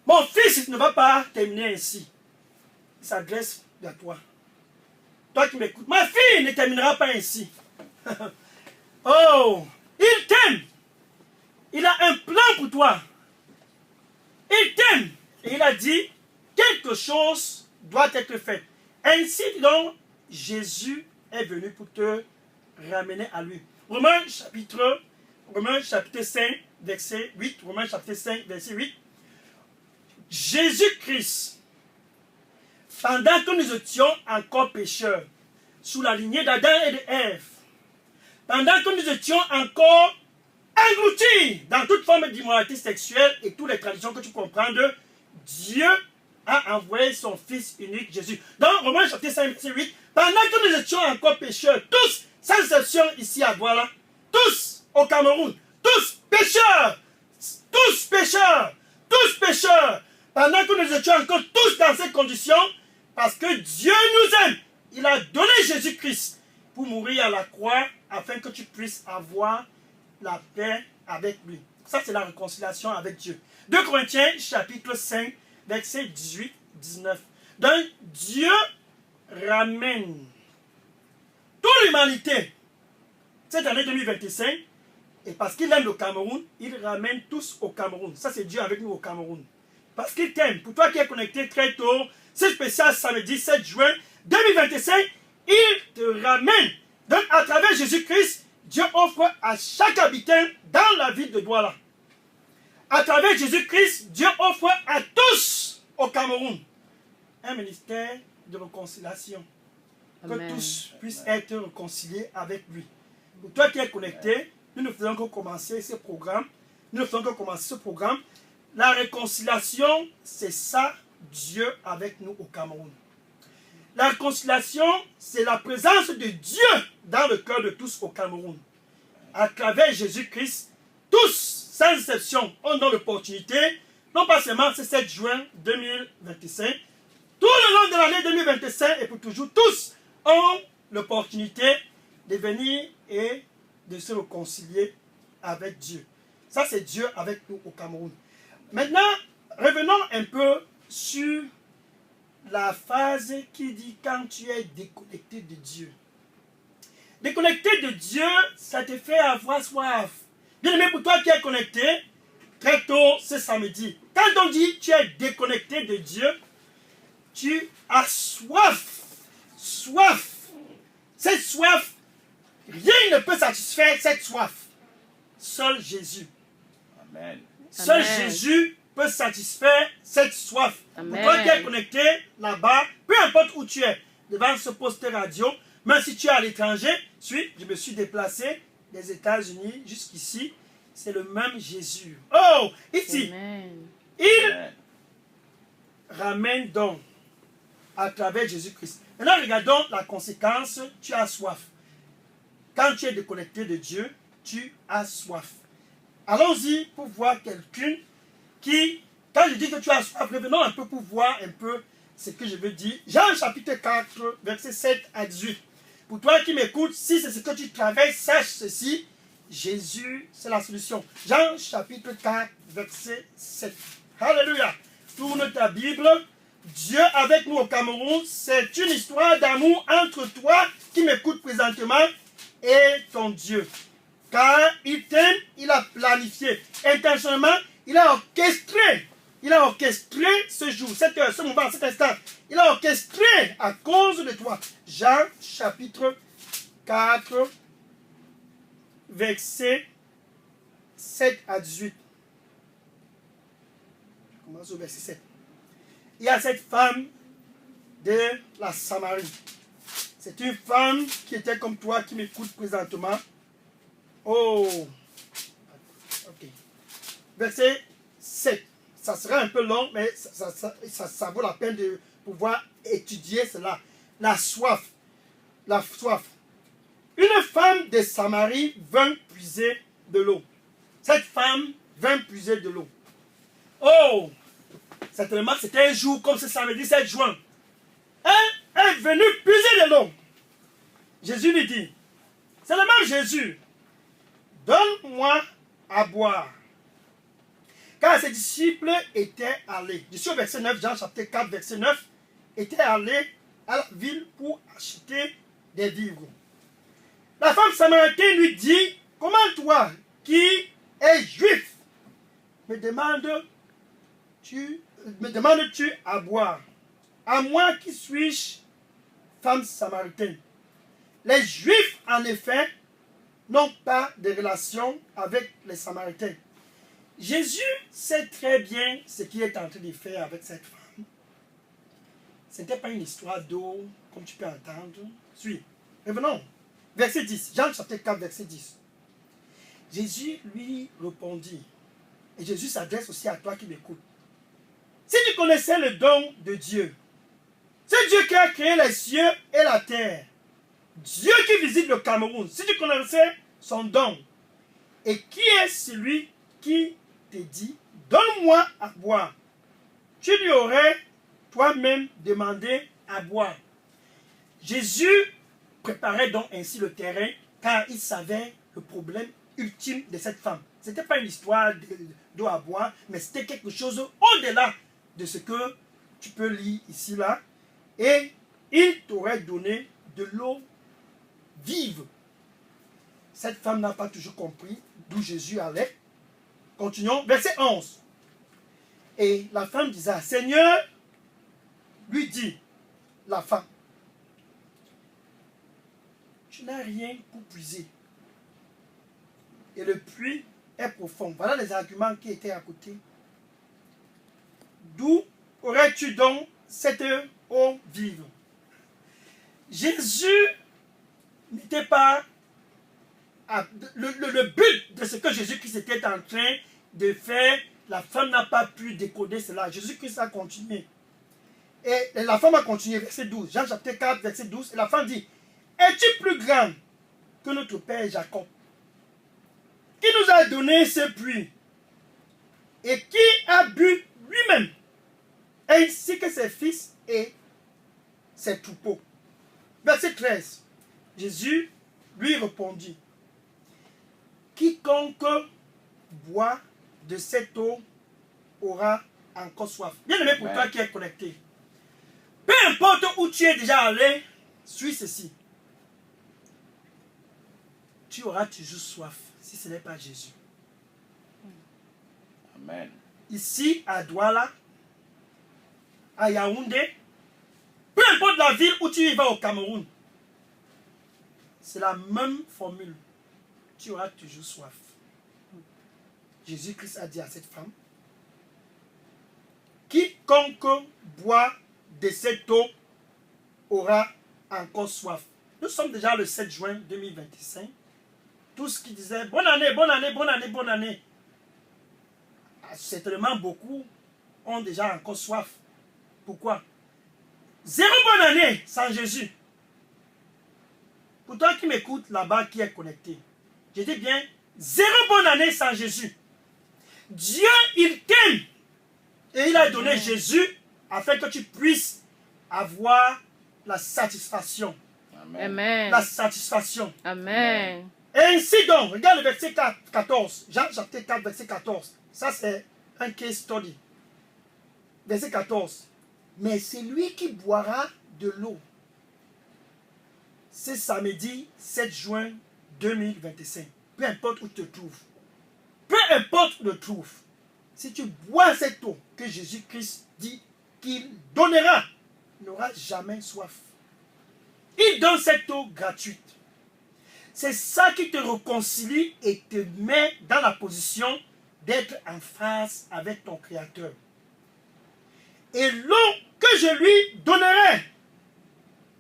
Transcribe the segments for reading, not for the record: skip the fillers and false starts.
mon fils ne va pas terminer ainsi. Il s'adresse à toi. Toi qui m'écoutes, ma fille ne terminera pas ainsi. Oh, il t'aime. Il a un plan pour toi. Il t'aime. Et il a dit, quelque chose doit être fait. Ainsi donc, Jésus est venu pour te ramener à lui. Romains chapitre 5, verset 8. Romains chapitre 5, verset 8. Jésus-Christ, pendant que nous étions encore pécheurs, sous la lignée d'Adam et d'Ève, pendant que nous étions encore engloutis dans toute forme d'immoralité sexuelle et toutes les traditions que tu comprends de Dieu a envoyé son Fils unique Jésus. Dans Romains chapitre 5, verset 8, pendant que nous étions encore pécheurs, tous, sans exception ici à Douala, tous au Cameroun, tous pécheurs, tous pécheurs, tous pécheurs, pendant que nous étions encore tous dans ces conditions, parce que Dieu nous aime, il a donné Jésus-Christ pour mourir à la croix afin que tu puisses avoir la paix avec lui. Ça, c'est la réconciliation avec Dieu. 2 Corinthiens, chapitre 5, verset 18-19. Donc, Dieu ramène toute l'humanité cette année 2025, et parce qu'il aime le Cameroun, il ramène tous au Cameroun. Ça, c'est Dieu avec nous au Cameroun. Parce qu'il t'aime. Pour toi qui es connecté très tôt, c'est spécial samedi 7 juin 2025, il te ramène. Donc, à travers Jésus-Christ, Dieu offre à chaque habitant dans la ville de Douala. À travers Jésus-Christ, Dieu offre à tous au Cameroun un ministère de réconciliation. Que Amen. tous puissent être réconciliés avec lui. Pour toi qui es connecté, nous ne faisons que commencer ce programme. Nous ne faisons que commencer ce programme. La réconciliation, c'est ça, Dieu avec nous au Cameroun. La réconciliation, c'est la présence de Dieu dans le cœur de tous au Cameroun. À travers Jésus-Christ, tous, sans exception, ont donc l'opportunité, non pas seulement ce 7 juin 2025, tout le long de l'année 2025 et pour toujours, tous ont l'opportunité de venir et de se réconcilier avec Dieu. Ça, c'est Dieu avec nous au Cameroun. Maintenant, revenons un peu sur la phase qui dit quand tu es déconnecté de Dieu. Déconnecté de Dieu, ça te fait avoir soif. Bien aimé, pour toi qui es connecté, très tôt ce samedi, quand on dit tu es déconnecté de Dieu, tu as soif. Soif. Cette soif, rien ne peut satisfaire cette soif. Seul Jésus. Amen. Seul Amen. Jésus peut satisfaire cette soif. Amen. Pour toi qui es connecté là-bas, peu importe où tu es, devant ce poste radio, même si tu es à l'étranger, je me suis déplacé des États-Unis jusqu'ici, c'est le même Jésus. Oh, ici, Amen. il ramène donc à travers Jésus-Christ. Maintenant, regardons la conséquence, tu as soif. Quand tu es déconnecté de Dieu, tu as soif. Allons-y pour voir quelqu'un qui, quand je dis que tu as soif, revenons un peu pour voir un peu ce que je veux dire. Jean chapitre 4, verset 7 à 18. Pour toi qui m'écoutes, si c'est ce que tu travailles, sache ceci, Jésus, c'est la solution. Jean chapitre 4, verset 7. Alléluia. Tourne ta Bible. Dieu avec nous au Cameroun, c'est une histoire d'amour entre toi qui m'écoutes présentement et ton Dieu. Car il t'aime, il a planifié. Intentionnellement, il a orchestré ce jour, cette heure, ce moment, cet instant. Il a orchestré à cause de toi. Jean chapitre 4, verset 7 à 18. Je commence au verset 7. Il y a cette femme de la Samarie. C'est une femme qui était comme toi, qui m'écoute présentement. Oh, ok. Verset 7. Ça sera un peu long, mais ça vaut la peine de pouvoir étudier cela. La soif. La soif. Une femme de Samarie vint puiser de l'eau. Cette femme vint puiser de l'eau. Oh, certainement, c'était un jour comme ce samedi 7 juin. Elle est venue puiser de l'eau. Jésus lui dit, c'est le même Jésus, donne-moi à boire. Car car ses disciples étaient allés. Je suis au verset 9, Jean chapitre 4, verset 9, étaient allés à la ville pour acheter des vivres. La femme samaritaine lui dit, comment toi, qui es juif, me demandes-tu à boire? À moi qui suis-je, femme samaritaine? Les Juifs, en effet, n'ont pas de relation avec les Samaritains. Jésus sait très bien ce qu'il est en train de faire avec cette femme. Ce n'était pas une histoire d'eau, comme tu peux entendre. Suis. Revenons. Verset 10. Jean chapitre 4, verset 10. Jésus lui répondit. Et Jésus s'adresse aussi à toi qui m'écoutes. Si tu connaissais le don de Dieu, c'est Dieu qui a créé les cieux et la terre. Dieu qui visite le Cameroun, si tu connaissais son don, et qui est celui qui te dit, donne-moi à boire, tu lui aurais toi-même demandé à boire. Jésus préparait donc ainsi le terrain, car il savait le problème ultime de cette femme. Ce n'était pas une histoire d'eau à boire, mais c'était quelque chose au-delà de ce que tu peux lire ici, là. Et il t'aurait donné de l'eau vive. Cette femme n'a pas toujours compris d'où Jésus allait. Continuons. Verset 11. Et la femme disait, Seigneur, lui dit, la femme, tu n'as rien pour puiser. Et le puits est profond. Voilà les arguments qui étaient à côté. D'où aurais-tu donc cette eau vive? Jésus n'était pas... Le but de ce que Jésus-Christ était en train de faire, la femme n'a pas pu décoder cela. Jésus-Christ a continué. Et la femme a continué, verset 12. Jean chapitre 4, verset 12. Et la femme dit, es-tu plus grand que notre père Jacob, qui nous a donné ce puits, et qui a bu lui-même, ainsi que ses fils et ses troupeaux? Verset 13. Jésus lui répondit, quiconque boit de cette eau aura encore soif. Bien aimé pour toi qui es connecté, peu importe où tu es déjà allé, suis ceci. Tu auras toujours soif si ce n'est pas Jésus. Amen. Ici, à Douala, à Yaoundé, peu importe la ville où tu y vas au Cameroun, c'est la même formule. Tu auras toujours soif. Jésus-Christ a dit à cette femme, quiconque boit de cette eau aura encore soif. Nous sommes déjà le 7 juin 2025. Tous qui disaient bonne année, bonne année, bonne année, bonne année. Certainement beaucoup ont déjà encore soif. Pourquoi? Zéro bonne année sans Jésus. Pour toi qui m'écoutes là-bas, qui est connecté, je dis bien, zéro bonne année sans Jésus. Dieu, il t'aime. Et il a donné Jésus afin que tu puisses avoir la satisfaction. Amen. La satisfaction. Amen. Et ainsi donc, regarde le verset 14. Jean chapitre 4, verset 14. Ça, c'est un case study. Verset 14. Mais celui qui boira de l'eau, c'est samedi 7 juin 2025. Peu importe où tu te trouves. Peu importe où tu te trouves. Si tu bois cette eau que Jésus-Christ dit qu'il donnera, il n'aura jamais soif. Il donne cette eau gratuite. C'est ça qui te réconcilie et te met dans la position d'être en face avec ton Créateur. Et l'eau que je lui donnerai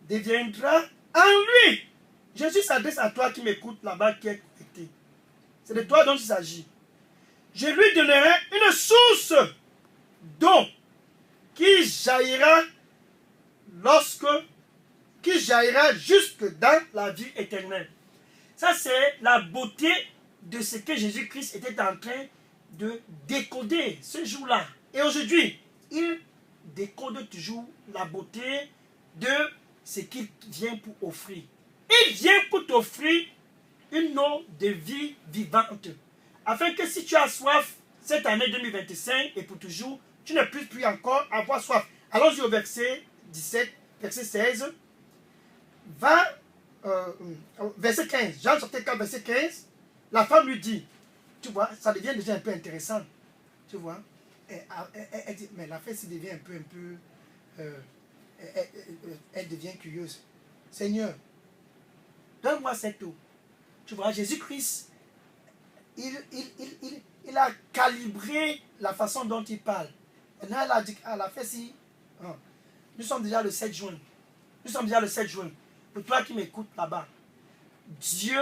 deviendra en lui. Jésus s'adresse à toi qui m'écoute là-bas, qui est connecté. C'est de toi dont il s'agit. Je lui donnerai une source d'eau qui jaillira jusque dans la vie éternelle. Ça, c'est la beauté de ce que Jésus-Christ était en train de décoder ce jour-là. Et aujourd'hui, il décode toujours la beauté de ce qu'il vient pour offrir. Il vient pour t'offrir une eau de vie vivante. Afin que si tu as soif, cette année 2025 et pour toujours, tu ne puisses plus encore avoir soif. Allons-y au verset 17, verset 16. Verset 15. Jean chapitre 4, verset 15. La femme lui dit, tu vois, ça devient déjà un peu intéressant. Tu vois, elle dit, mais la fête se devient un peu, elle devient curieuse. Seigneur, donne-moi cette eau. Tu vois, Jésus-Christ, il a calibré la façon dont il parle. Et là, elle a dit, à la fête, si, nous sommes déjà le 7 juin. Nous sommes déjà le 7 juin. Pour toi qui m'écoutes là-bas, Dieu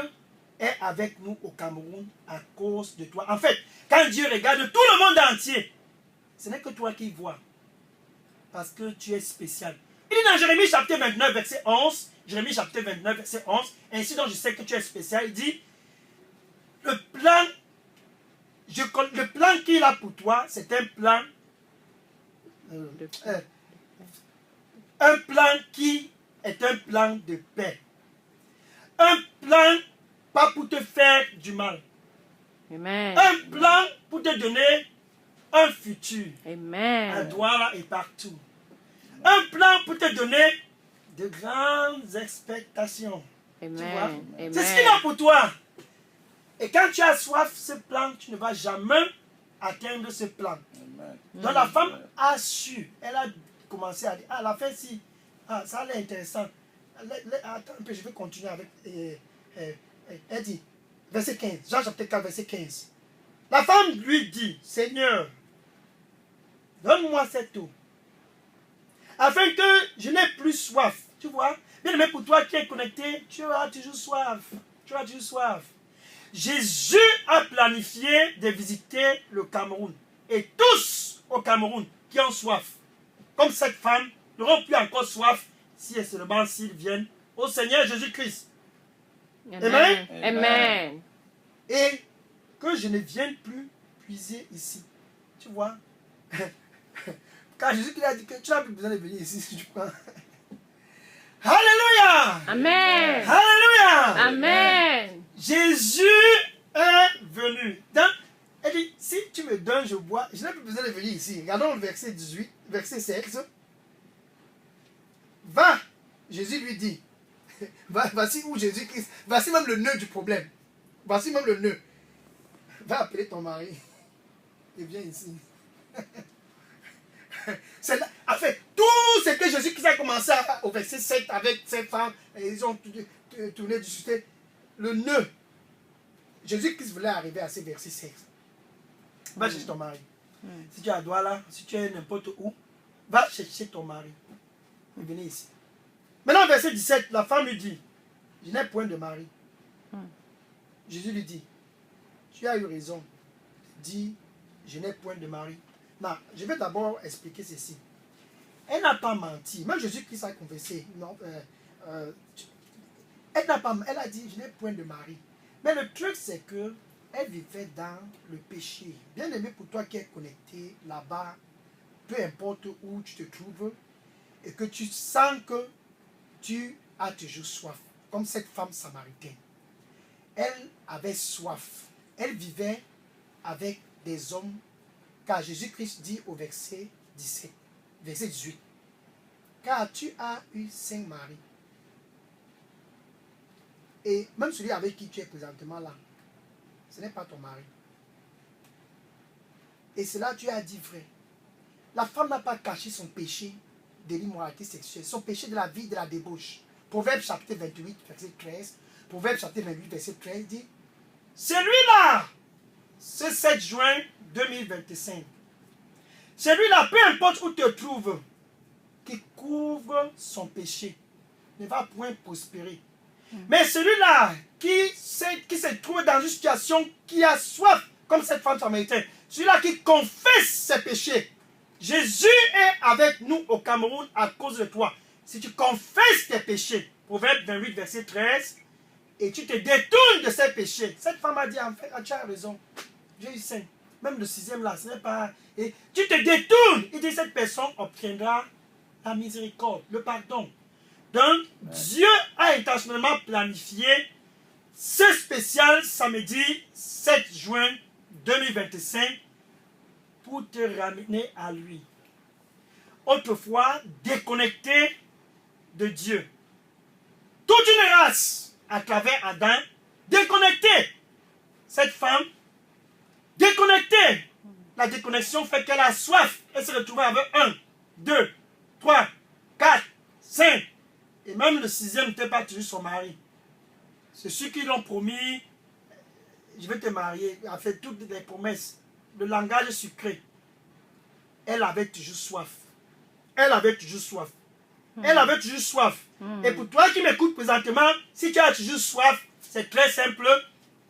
est avec nous au Cameroun à cause de toi. En fait, quand Dieu regarde tout le monde entier, ce n'est que toi qui vois. Parce que tu es spécial. Il dit dans Jérémie chapitre 29, verset 11, Jérémie chapitre 29, verset 11, ainsi donc je sais que tu es spécial, il dit, le plan qu'il a pour toi, c'est un plan qui est un plan de paix. Un plan pas pour te faire du mal. Amen. Un plan pour te donner un futur. Amen. À Douala et partout. Un plan pour te donner de grandes expectations. Amen. Tu vois? Amen. C'est ce qu'il a pour toi. Et quand tu as soif, ce plan, tu ne vas jamais atteindre ce plan. Amen. Donc la femme a su, elle a commencé à dire, ah la fin si, ah, ça a l'air intéressant. Attends un peu, je vais continuer avec, elle dit, verset 15, Jean chapitre 4, verset 15. La femme lui dit, Seigneur, donne-moi cette eau, afin que je n'ai plus soif. Tu vois, bien aimé, pour toi qui es connecté, tu auras toujours soif. Tu auras toujours soif. Jésus a planifié de visiter le Cameroun. Et tous au Cameroun qui ont soif, comme cette femme, n'auront plus encore soif si et seulement s'ils viennent au Seigneur Jésus-Christ. Amen. Amen. Amen. Et que je ne vienne plus puiser ici. Tu vois, car Jésus-Christ a dit que tu n'as plus besoin de venir ici si tu prends. Alléluia! Amen. Alléluia! Amen. Jésus est venu. Donc, elle dit, si tu me donnes, je bois. Je n'ai plus besoin de venir ici. Regardons le verset 18, verset 16. Va, Jésus lui dit. Voici où Jésus-Christ. Voici même le nœud du problème. Voici même le nœud. Va appeler ton mari. Et viens ici. C'est là, en fait, tout ce que Jésus-Christ a commencé au verset 7 avec ces femmes, et ils ont tourné du sujet. Le nœud. Jésus-Christ voulait arriver à ce verset 16. Va chercher ton mari. Si tu es à Douala, si tu es n'importe où, va chercher ton mari. Et venez ici. Maintenant, verset 17, la femme lui dit, je n'ai point de mari. Jésus lui dit, tu as eu raison. Dis, je n'ai point de mari. Non, je vais d'abord expliquer ceci. Elle n'a pas menti. Même Jésus-Christ a conversé. Non, elle a dit, je n'ai point de mari. Mais le truc, c'est que elle vivait dans le péché. Bien aimé pour toi qui es connecté là-bas, peu importe où tu te trouves, et que tu sens que tu as toujours soif, comme cette femme samaritaine. Elle avait soif. Elle vivait avec des hommes, car Jésus-Christ dit au verset 17, verset 18, car tu as eu 5 maris. Et même celui avec qui tu es présentement là, ce n'est pas ton mari. Et cela, tu as dit vrai. La femme n'a pas caché son péché de l'immoralité sexuelle, son péché de la vie de la débauche. Proverbe chapitre 28, verset 13. Proverbe chapitre 28, verset 13 dit, celui-là, ce 7 juin 2025, celui-là, peu importe où tu te trouves, qui couvre son péché, ne va point prospérer. Mais celui-là qui se trouve dans une situation qui a soif, comme cette femme samaritaine, celui-là qui confesse ses péchés, Jésus est avec nous au Cameroun à cause de toi. Si tu confesses tes péchés, Proverbe 28, verset 13, et tu te détournes de ces péchés, cette femme a dit, en fait, tu as raison, Dieu est saint. Même le 6e là, ce n'est pas... Et tu te détournes, il dit, cette personne obtiendra la miséricorde, le pardon. Donc, Dieu a intentionnellement planifié ce spécial samedi 7 juin 2025 pour te ramener à lui. Autrefois, déconnecté de Dieu. Toute une race à travers Adam, déconnectée. Cette femme, déconnectée. La déconnexion fait qu'elle a soif. Elle se retrouve avec 1, 2, 3, 4, 5. Et même le 6e n'était pas toujours son mari. C'est ceux qui l'ont promis, je vais te marier, a fait toutes les promesses. Le langage sucré. Elle avait toujours soif. Elle avait toujours soif. Elle avait toujours soif. Et pour toi qui m'écoutes présentement, si tu as toujours soif, c'est très simple.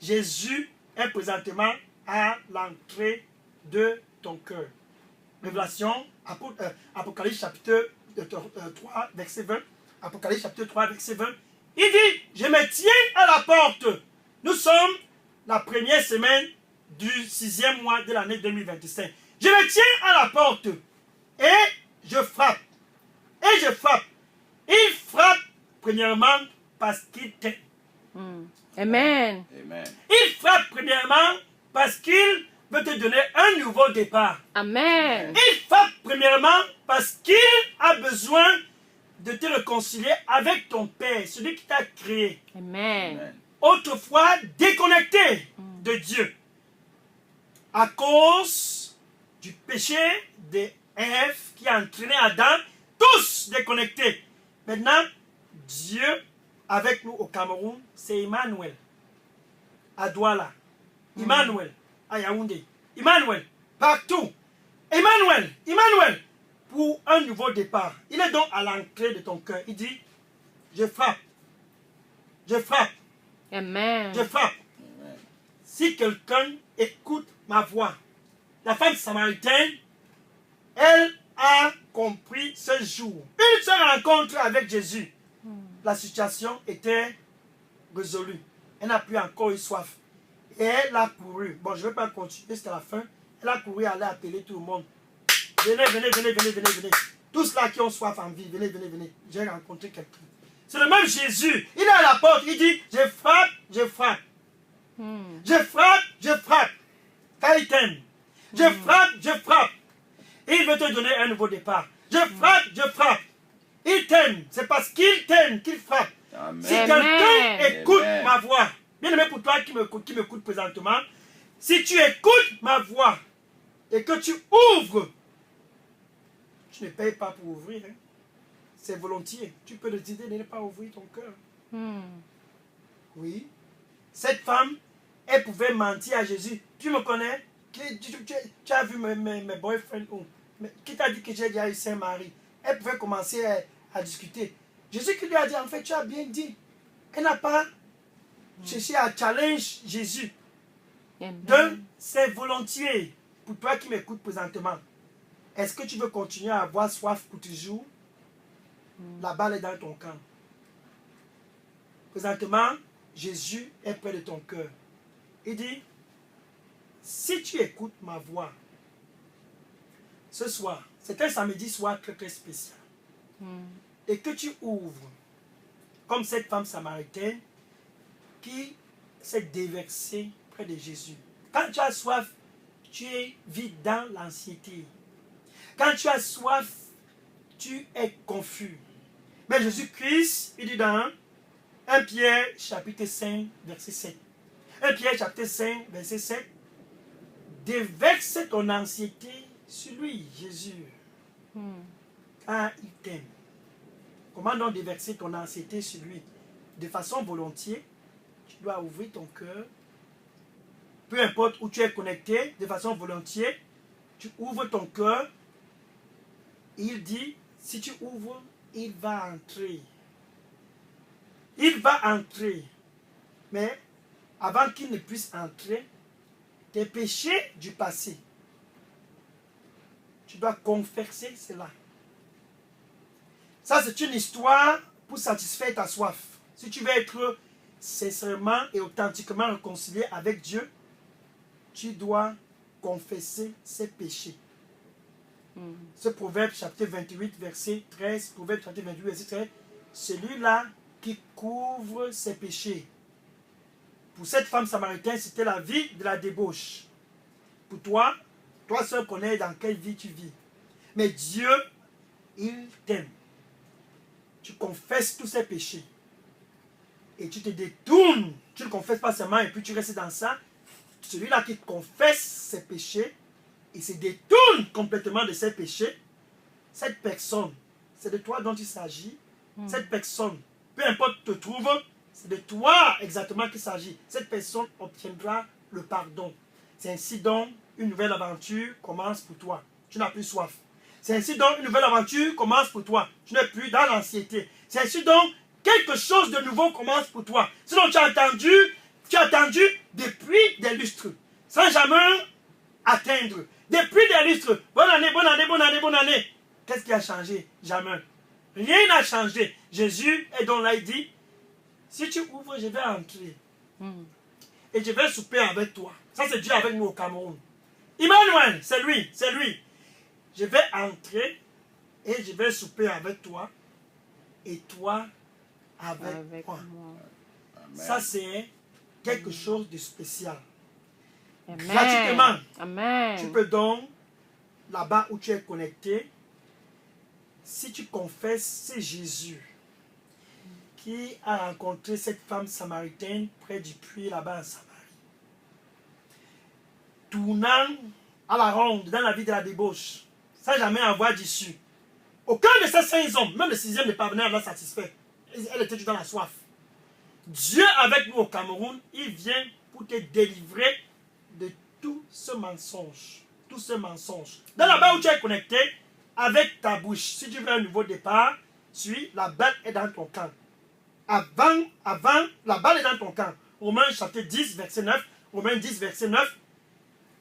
Jésus est présentement à l'entrée de ton cœur. Révélation, Apocalypse chapitre 3, verset 20. Apocalypse chapitre 3, verset 20. Il dit, je me tiens à la porte. Nous sommes la première semaine du 6e mois de l'année 2025. Je me tiens à la porte et je frappe. Et je frappe. Il frappe premièrement parce qu'il t'aime. Amen. Amen. Il frappe premièrement parce qu'il veut te donner un nouveau départ. Amen. Il frappe premièrement parce qu'il a besoin de te réconcilier avec ton Père, celui qui t'a créé. Amen. Amen. Autrefois déconnecté de Dieu. À cause du péché de Ève qui a entraîné Adam, tous déconnectés. Maintenant, Dieu avec nous au Cameroun, c'est Emmanuel. À Douala. Emmanuel. À Yaoundé. Emmanuel. Partout. Emmanuel. Emmanuel. Pour un nouveau départ. Il est donc à l'entrée de ton cœur. Il dit, je frappe. Je frappe. Amen. Je frappe. Amen. Si quelqu'un écoute ma voix, la femme samaritaine, elle a compris ce jour. Une seule rencontre avec Jésus. La situation était résolue. Elle n'a plus encore eu soif. Et elle a couru. Bon, je ne vais pas continuer jusqu'à la fin. Elle a couru, aller appeler tout le monde. Venez, venez, venez, venez, venez, venez. Tous là qui ont soif en vie, venez, venez, venez. J'ai rencontré quelqu'un. C'est le même Jésus. Il est à la porte. Il dit, je frappe, je frappe. Je frappe, je frappe. Car il t'aime. Je frappe, je frappe. Il veut te donner un nouveau départ. Je frappe, je frappe. Il t'aime. C'est parce qu'il t'aime qu'il frappe. Amen. Si quelqu'un écoute Amen. ma voix, bien aimé pour toi qui m'écoute présentement, si tu écoutes ma voix et que tu ouvres, tu ne payes pas pour ouvrir. Hein. C'est volontiers. Tu peux décider de ne pas ouvrir ton cœur. Oui. Cette femme, elle pouvait mentir à Jésus. Tu me connais? Tu as vu mes boyfriends où? Qui t'a dit que j'ai déjà eu Saint-Marie? Elle pouvait commencer à discuter. Jésus qui lui a dit, en fait, tu as bien dit. Elle n'a pas cherché à challenge Jésus. Donc, c'est volontiers. Pour toi qui m'écoutes présentement, est-ce que tu veux continuer à avoir soif pour toujours? La balle est dans ton camp. Présentement, Jésus est près de ton cœur. Il dit, si tu écoutes ma voix, ce soir, c'est un samedi soir très très spécial, et que tu ouvres, comme cette femme samaritaine qui s'est déversée près de Jésus. Quand tu as soif, tu es vide dans l'anxiété. Quand tu as soif, tu es confus. Mais Jésus-Christ, il dit dans 1 Pierre chapitre 5, verset 7. 1 Pierre chapitre 5, verset 7. Déverse ton anxiété sur lui, Jésus. Car il t'aime. Comment donc déverser ton anxiété sur lui? De façon volontiers, tu dois ouvrir ton cœur. Peu importe où tu es connecté, de façon volontiers, tu ouvres ton cœur. Il dit, si tu ouvres, il va entrer. Il va entrer. Mais avant qu'il ne puisse entrer, tes péchés du passé, tu dois confesser cela. Ça, c'est une histoire pour satisfaire ta soif. Si tu veux être sincèrement et authentiquement réconcilié avec Dieu, tu dois confesser ses péchés. Ce proverbe chapitre 28, verset 13, proverbe chapitre 28, verset 13, celui-là qui couvre ses péchés. Pour cette femme samaritaine, c'était la vie de la débauche. Pour toi, Toi seul connais dans quelle vie tu vis. Mais Dieu, il t'aime. Tu confesses tous ces péchés. Et tu te détournes. Tu ne confesses pas seulement et puis tu restes dans ça. Celui-là qui confesse ses péchés et se détourne complètement de ses péchés, cette personne, c'est de toi dont il s'agit. Cette personne, peu importe te trouve, c'est de toi exactement qu'il s'agit. Cette personne obtiendra le pardon. C'est ainsi donc une nouvelle aventure commence pour toi. Tu n'as plus soif. C'est ainsi donc une nouvelle aventure commence pour toi. Tu n'es plus dans l'anxiété. C'est ainsi donc quelque chose de nouveau commence pour toi. Sinon tu as attendu depuis des lustres, sans jamais atteindre. Depuis des lustres. Bonne année, bonne année, bonne année, bonne année. Qu'est-ce qui a changé? Jamais. Rien n'a changé. Jésus est donc là, il dit, si tu ouvres, je vais entrer. Et je vais souper avec toi. Ça, c'est Dieu avec nous au Cameroun. Emmanuel, c'est lui, c'est lui. Je vais entrer et je vais souper avec toi. Et toi avec moi. Ça, c'est quelque chose de spécial. Amen. Gratuitement. Amen. Tu peux donc, là-bas où tu es connecté, si tu confesses, c'est Jésus qui a rencontré cette femme samaritaine près du puits là-bas en Samarie. Tournant à la ronde dans la vie de la débauche, sans jamais avoir d'issue. Aucun de ces 5 hommes, même le 6e ne parvenait à la satisfaire. Elle était toujours dans la soif. Dieu avec nous au Cameroun, il vient pour te délivrer de tout ce mensonge. Tout ce mensonge. Dans là-bas où tu es connecté, avec ta bouche, si tu veux un nouveau départ, la balle est dans ton camp. Avant, la balle est dans ton camp. Romains chapitre 10, verset 9. Romains 10, verset 9.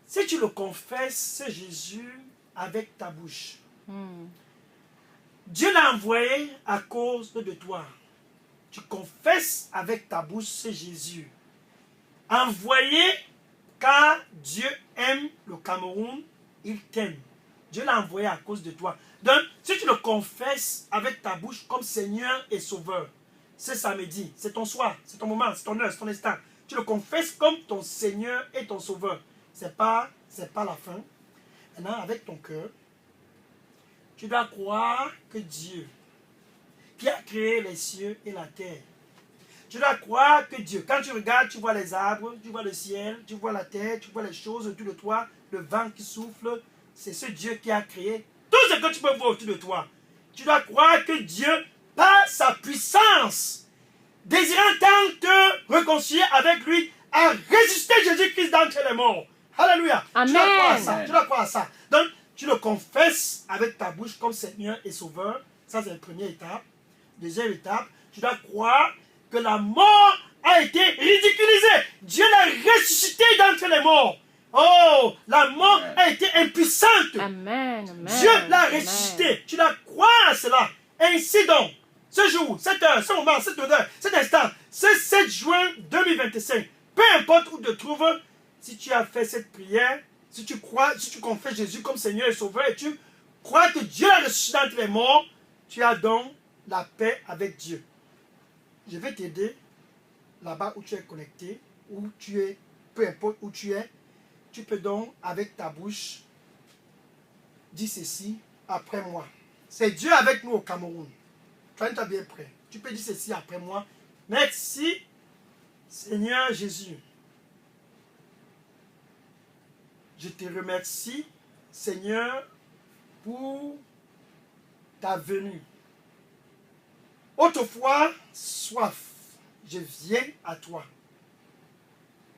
Si tu le confesses, c'est Jésus avec ta bouche. Dieu l'a envoyé à cause de toi. Tu confesses avec ta bouche, c'est Jésus. Envoyé car Dieu aime le Cameroun, il t'aime. Dieu l'a envoyé à cause de toi. Donc, si tu le confesses avec ta bouche comme Seigneur et Sauveur, c'est samedi, c'est ton soir, c'est ton moment, c'est ton heure, c'est ton instant. Tu le confesses comme ton Seigneur et ton Sauveur. C'est pas la fin. Maintenant, avec ton cœur, tu dois croire que Dieu, qui a créé les cieux et la terre, tu dois croire que Dieu, quand tu regardes, tu vois les arbres, tu vois le ciel, tu vois la terre, tu vois les choses autour de toi, le vent qui souffle, c'est ce Dieu qui a créé tout ce que tu peux voir autour de toi. Tu dois croire que Dieu, par sa puissance, désirant tant te réconcilier avec lui, a résisté Jésus-Christ d'entre les morts. Alléluia. Amen. Tu dois croire à ça. Tu dois croire à ça. Donc, tu le confesses avec ta bouche comme Seigneur et Sauveur. Ça, c'est la première étape. Deuxième étape, tu dois croire que la mort a été ridiculisée. Dieu l'a ressuscité d'entre les morts. Oh, la mort a été impuissante. Amen. Dieu l'a ressuscité. Tu dois croire à cela. Ainsi donc, ce jour, cette heure, ce moment, cette odeur, cet instant, ce 7 juin 2025, peu importe où tu te trouves, si tu as fait cette prière, si tu crois, si tu confesses Jésus comme Seigneur et Sauveur et tu crois que Dieu l'a ressuscité d'entre les morts, tu as donc la paix avec Dieu. Je vais t'aider là-bas où tu es connecté, où tu es, peu importe où tu es, tu peux donc avec ta bouche dire ceci après moi. C'est Dieu avec nous au Cameroun. Tu es bien prêt. Tu peux dire ceci après moi. Merci Seigneur Jésus. Je te remercie Seigneur pour ta venue. Autrefois, soif, je viens à toi.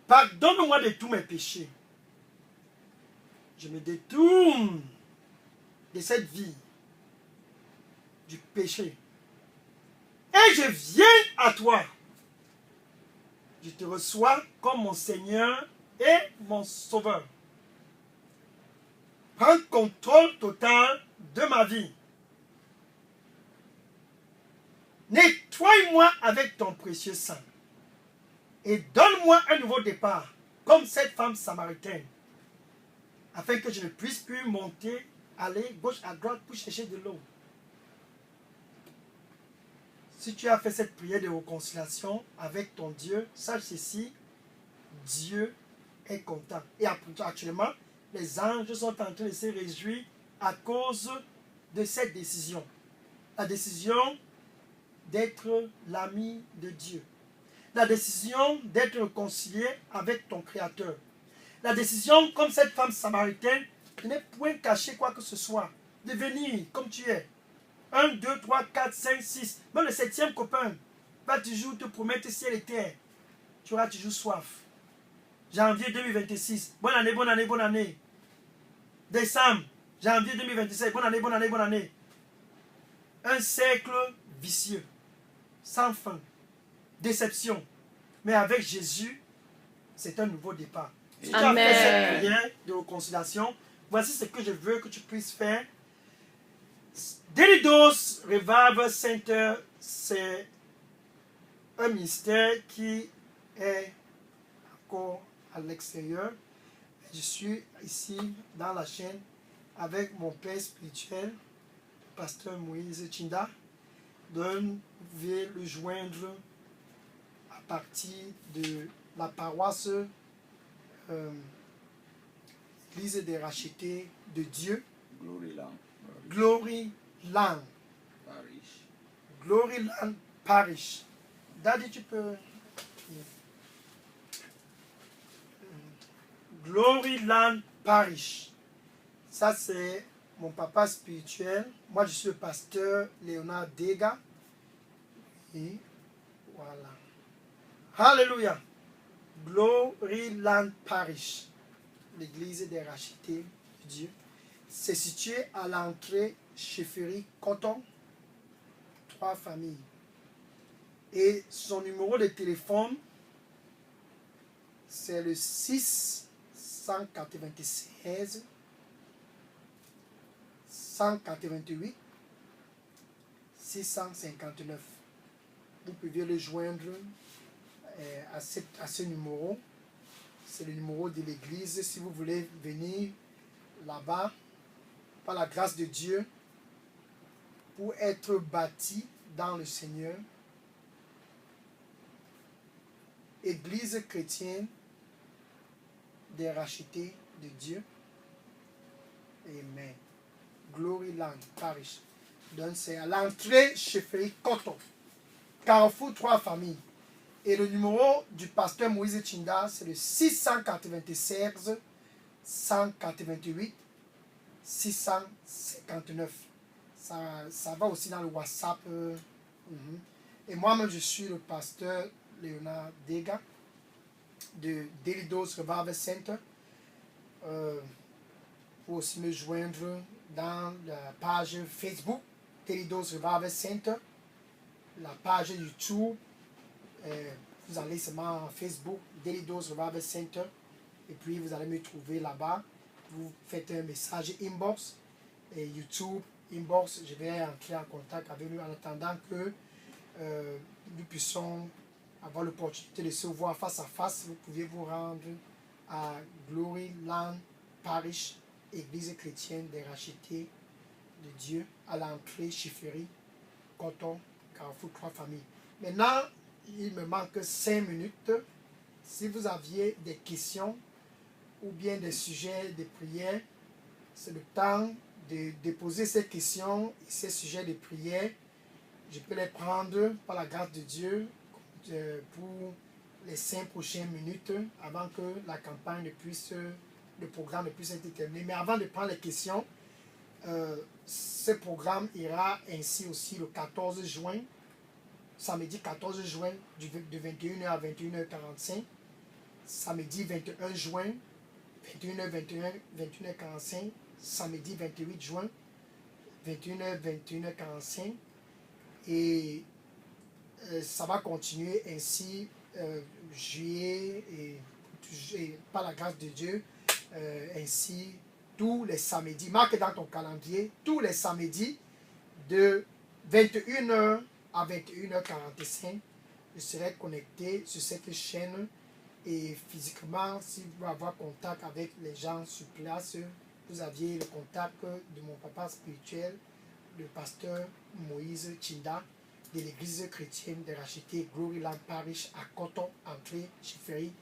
Pardonne-moi de tous mes péchés. Je me détourne de cette vie du péché. Et je viens à toi. Je te reçois comme mon Seigneur et mon Sauveur. Prends contrôle total de ma vie. Nettoie-moi avec ton précieux sang. Et donne-moi un nouveau départ, comme cette femme samaritaine, afin que je ne puisse plus monter, aller gauche à droite pour chercher de l'eau. Si tu as fait cette prière de réconciliation avec ton Dieu, sache ceci, Dieu est content. Et actuellement, les anges sont en train de se réjouir à cause de cette décision. La décision d'être l'ami de Dieu. La décision d'être réconcilié avec ton Créateur. La décision, comme cette femme samaritaine, de ne point cacher quoi que ce soit. De venir comme tu es. 1, 2, 3, 4, 5, 6. Même le 7e copain va toujours te promettre ciel et terre. Tu auras toujours soif. Janvier 2026. Bonne année, bonne année, bonne année. Décembre, janvier 2027. Bonne année, bonne année, bonne année. Un cercle vicieux. Sans fin. Déception. Mais avec Jésus, c'est un nouveau départ. Si tu as fait cette prière de réconciliation, voici ce que je veux que tu puisses faire. Daily Dose Revival Center, c'est un ministère qui est encore à l'extérieur. Je suis ici dans la chaîne avec mon père spirituel, le pasteur Moïse Chinda. Donc, vous pouvez le joindre à partir de la paroisse Église des rachetés de Dieu. Glory Land. Glory Land Parish. Daddy, tu peux... Glory Land Parish. Ça, c'est mon papa spirituel. Moi, je suis le pasteur Léonard Dega. Et voilà. Alléluia. Glory Land Parish. L'église des rachetés de Dieu. C'est situé à l'entrée chefferie Coton. 3 familles. Et son numéro de téléphone, c'est le 696 188 659. Vous pouvez le joindre à ce numéro. C'est le numéro de l'église. Si vous voulez venir là-bas, par la grâce de Dieu, pour être bâti dans le Seigneur. Église chrétienne des rachetés de Dieu. Amen. Glory Land Parish. Donc c'est à l'entrée chefferie Coton. Carrefour 3 familles. Et le numéro du pasteur Moïse Chinda, c'est le 696 188 659. Ça va aussi dans le WhatsApp. Et moi-même, je suis le pasteur Léonard Dega de Daily Dose Revival Center. Pour aussi me joindre dans la page Facebook Daily Dose Revival Center, la page YouTube. Vous allez seulement Facebook Daily Dose Revival Center et puis vous allez me trouver là-bas. Vous faites un message inbox et YouTube inbox. Je vais entrer en contact avec lui en attendant que nous puissions avoir l'opportunité de se voir face à face. Vous pouvez vous rendre à Glory Land Parish, Église chrétienne des rachetés de Dieu, à l'entrée chefferie Coton, Carrefour 3 familles. Maintenant, il me manque 5 minutes. Si vous aviez des questions ou bien des sujets de prière, c'est le temps de déposer ces questions et ces sujets de prière. Je peux les prendre par la grâce de Dieu pour les 5 prochaines minutes avant que la campagne le programme ne puisse être terminé. Mais avant de prendre les questions, ce programme ira ainsi aussi le 14 juin, samedi 14 juin de 21h à 21h45, samedi 21 juin, 21h45, samedi 28 juin, 21h45, et ça va continuer ainsi juillet et par la grâce de Dieu, ainsi tous les samedis. Marque dans ton calendrier, tous les samedis de 21h à 21h45, je serai connecté sur cette chaîne et physiquement, si vous voulez avoir contact avec les gens sur place, vous aviez le contact de mon papa spirituel, le pasteur Moïse Chinda, de l'église chrétienne des rachetés Glory Land Parish à Coton, entrée chefferie,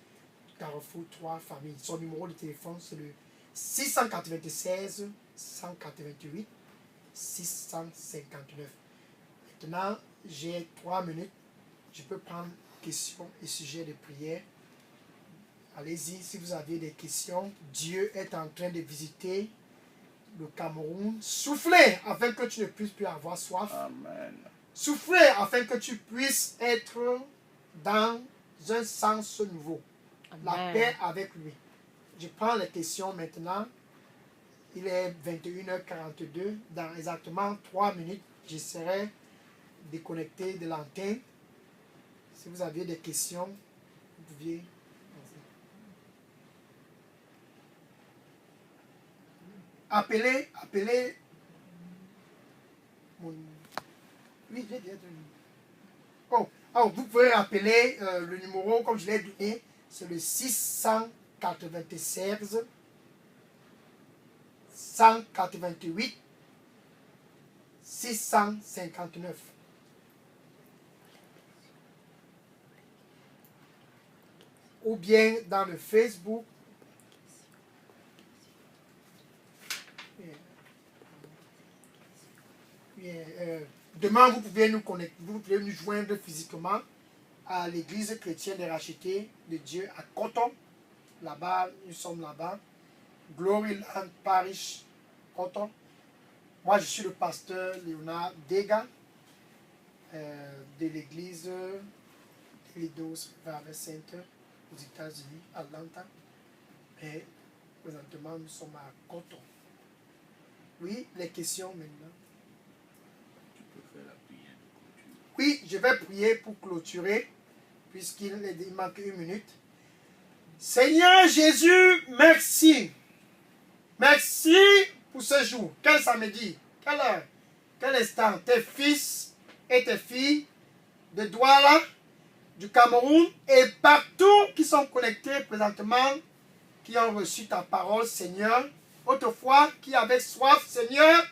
Carrefour 3 familles. Son numéro de téléphone, c'est le 696 188 659. Maintenant, j'ai 3 minutes. Je peux prendre questions et sujets de prière. Allez-y, si vous avez des questions. Dieu est en train de visiter le Cameroun. Soufflez afin que tu ne puisses plus avoir soif. Amen. Soufflez afin que tu puisses être dans un sens nouveau. La Amen. paix avec lui. Je prends les questions maintenant. Il est 21h42. Dans exactement 3 minutes, je serai déconnecté de l'antenne. Si vous avez des questions, vous pouviez... Appelez mon... Oui, j'ai dit. Oh, vous pouvez appeler le numéro, comme je l'ai donné, c'est le 696 188 659. Ou bien dans le Facebook. Demain, vous pouvez nous connecter, vous pouvez nous joindre physiquement à l'église chrétienne des rachetés de Dieu à Coton. Là-bas, nous sommes là-bas. Glory Land Parish, Coton. Moi, je suis le pasteur Léonard Dega de l'église Lidos Revival Center aux États-Unis, Atlanta. Et présentement, nous sommes à Coton. Oui, les questions maintenant. Oui, je vais prier pour clôturer, puisqu'il manque 1 minute. Seigneur Jésus, merci. Merci pour ce jour. Quel samedi, quelle heure, quel instant. Tes fils et tes filles de Douala, du Cameroun et partout qui sont connectés présentement, qui ont reçu ta parole, Seigneur. Autrefois, qui avaient soif, Seigneur,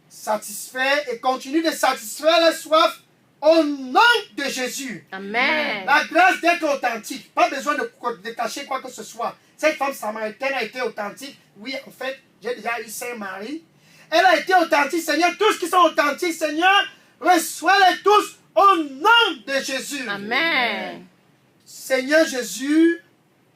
satisfait et continue de satisfaire la soif. Au nom de Jésus. Amen. La grâce d'être authentique. Pas besoin de cacher quoi que ce soit. Cette femme samaritaine a été authentique. Oui, en fait, j'ai déjà eu Saint-Marie. Elle a été authentique, Seigneur. Tous qui sont authentiques, Seigneur, reçois-les tous au nom de Jésus. Amen. Seigneur Jésus,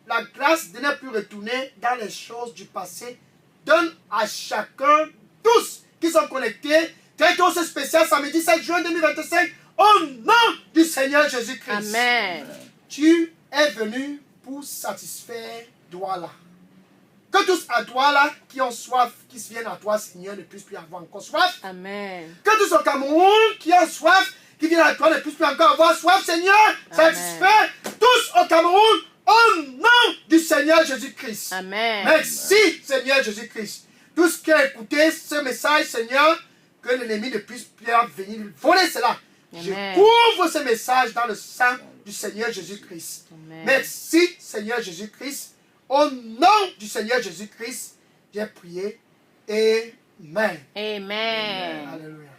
la grâce de ne plus retourner dans les choses du passé. Donne à chacun, tous qui sont connectés, très tôt ce spécial samedi 7 juin 2025. Au nom du Seigneur Jésus-Christ. Amen. Tu es venu pour satisfaire Douala. Que tous à Douala qui ont soif, qui se viennent à toi, Seigneur, ne puissent plus avoir encore soif. Amen. Que tous au Cameroun qui ont soif, qui viennent à toi, ne puissent plus encore avoir soif, Seigneur. Satisfais tous au Cameroun au nom du Seigneur Jésus-Christ. Amen. Merci, Seigneur Jésus-Christ. Tout ce qui a écouté ce message, Seigneur, que l'ennemi ne puisse plus venir voler cela. Amen. Je couvre ce message dans le sang du Seigneur Jésus-Christ. Merci, Seigneur Jésus-Christ. Au nom du Seigneur Jésus-Christ, j'ai prié. Amen. Amen. Alléluia.